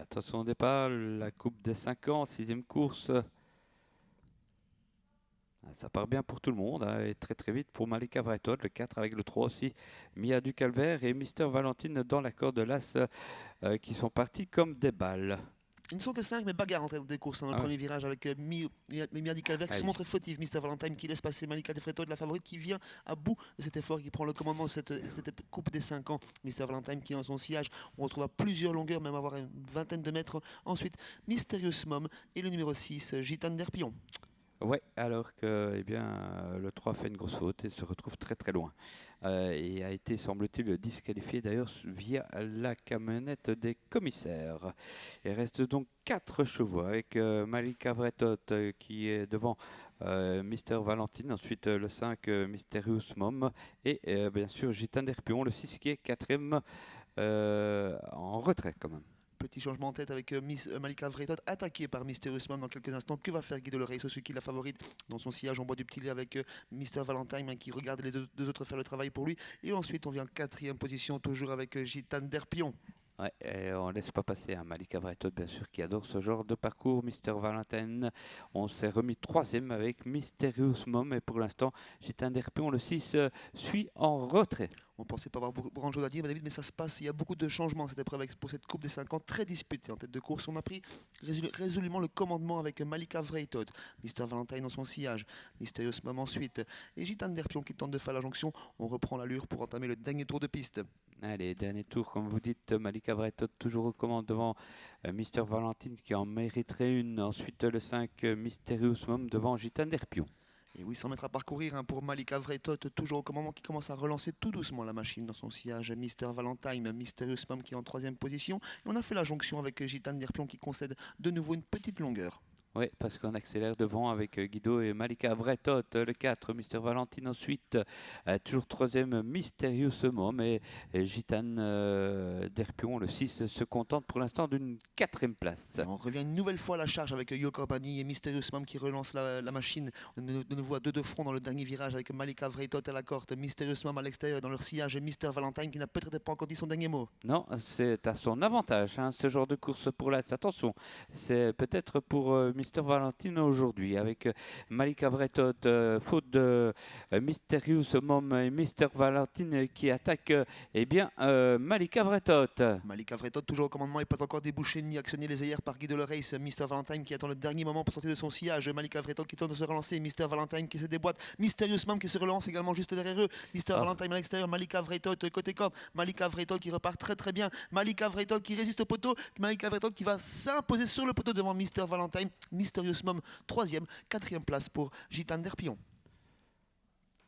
Attention au départ, la coupe des 5 ans, sixième course. Ça part bien pour tout le monde, hein, et très très vite pour Malika Vrajtot, le 4 avec le 3 aussi, Mia du Calvaire et Mister Valentine dans la corde de l'As qui sont partis comme des balles. Ils ne sont que 5, mais bagarre en tête des courses. Dans le Ah ouais. premier virage avec Mia Calvaire qui se Allez. montre fautive. Mr. Valentine qui laisse passer Malika De Freitot, la favorite qui vient à bout de cet effort, qui prend le commandement de cette coupe des 5 ans. Mr. Valentine qui est dans son sillage. On retrouve à plusieurs longueurs, même avoir une vingtaine de mètres. Ensuite, Mysterious Mom et le numéro 6, Gitane d'Herpillon. Ouais, alors que le 3 fait une grosse faute et se retrouve très très loin. Et a été, semble-t-il, disqualifié d'ailleurs via la camionnette des commissaires. Il reste donc 4 chevaux avec Malika Vrajtot qui est devant Mister Valentine, ensuite le 5 Mysterious Mom et bien sûr Gitane d'Herpion, le 6 qui est quatrième en retrait quand même. Petit changement en tête avec Malika Vrajtot attaquée par Mysterious Mom dans quelques instants. Que va faire Guido Le Rey, Suzuki la favorite dans son sillage en bois du petit lait avec Mr. Valentine hein, qui regarde les deux autres faire le travail pour lui. Et ensuite on vient en quatrième position toujours avec Gitane d'Herpion. Ouais, et on laisse pas passer hein. Malika Vrajtot, bien sûr, qui adore ce genre de parcours. Mister Valentine, on s'est remis troisième avec Mysterious Mom. Et pour l'instant, Gitane d'Herpion, le 6, suit en retrait. On pensait pas avoir grand chose à dire, David, mais ça se passe. Il y a beaucoup de changements cette épreuve pour cette Coupe des 5 ans, très disputée en tête de course. On a pris résolument le commandement avec Malika Vrajtot, Mr. Valentine dans son sillage, Mysterious Mom ensuite, et Gitane d'Herpion qui tente de faire la jonction. On reprend l'allure pour entamer le dernier tour de piste. Allez, dernier tour, comme vous dites, Malika Vrajtot toujours aux commandes devant Mister Valentine qui en mériterait une. Ensuite, le 5, Mysterious Mom devant Gitane d'Herpion. Et 800 mètres à parcourir hein, pour Malika Vrajtot, toujours au commandement qui commence à relancer tout doucement la machine dans son sillage. Mr. Valentine, Mysterious Mom qui est en troisième position. Et on a fait la jonction avec Gitane d'Herpion qui concède de nouveau une petite longueur. Oui, parce qu'on accélère devant avec Guido et Malika Vrajtot, le 4, Mister Valentine ensuite, toujours troisième, Mysterious Mom et Gitane d'Herpion, le 6, se contente pour l'instant d'une quatrième place. Et on revient une nouvelle fois à la charge avec Yoko Bani et Mysterious Mom qui relance la machine. On est de nouveau à deux de front dans le dernier virage avec Malika Vrajtot à la corde, Mysterious Mom à l'extérieur dans leur sillage et Mister Valentine qui n'a peut-être pas encore dit son dernier mot. Non, c'est à son avantage, hein, ce genre de course pour l'As. Attention, c'est peut-être pour Mister Valentine aujourd'hui, avec Malika Vrajtot, faute de Mysterious Mom et Mister Valentine qui attaque Malika Vrajtot. Malika Vrajtot toujours au commandement et pas encore débouché ni actionné les œillères par Guido Le Rey. Mister Valentine qui attend le dernier moment pour sortir de son sillage. Malika Vrajtot qui tente de se relancer. Mister Valentine qui se déboîte. Mysterious Mom qui se relance également juste derrière eux. Mister Valentine à l'extérieur. Malika Vrajtot côté corde. Malika Vrajtot qui repart très très bien. Malika Vrajtot qui résiste au poteau. Malika Vrajtot qui va s'imposer sur le poteau devant Mister Valentine. Mysterious Mom troisième, quatrième place pour Gitane d'Herpillon.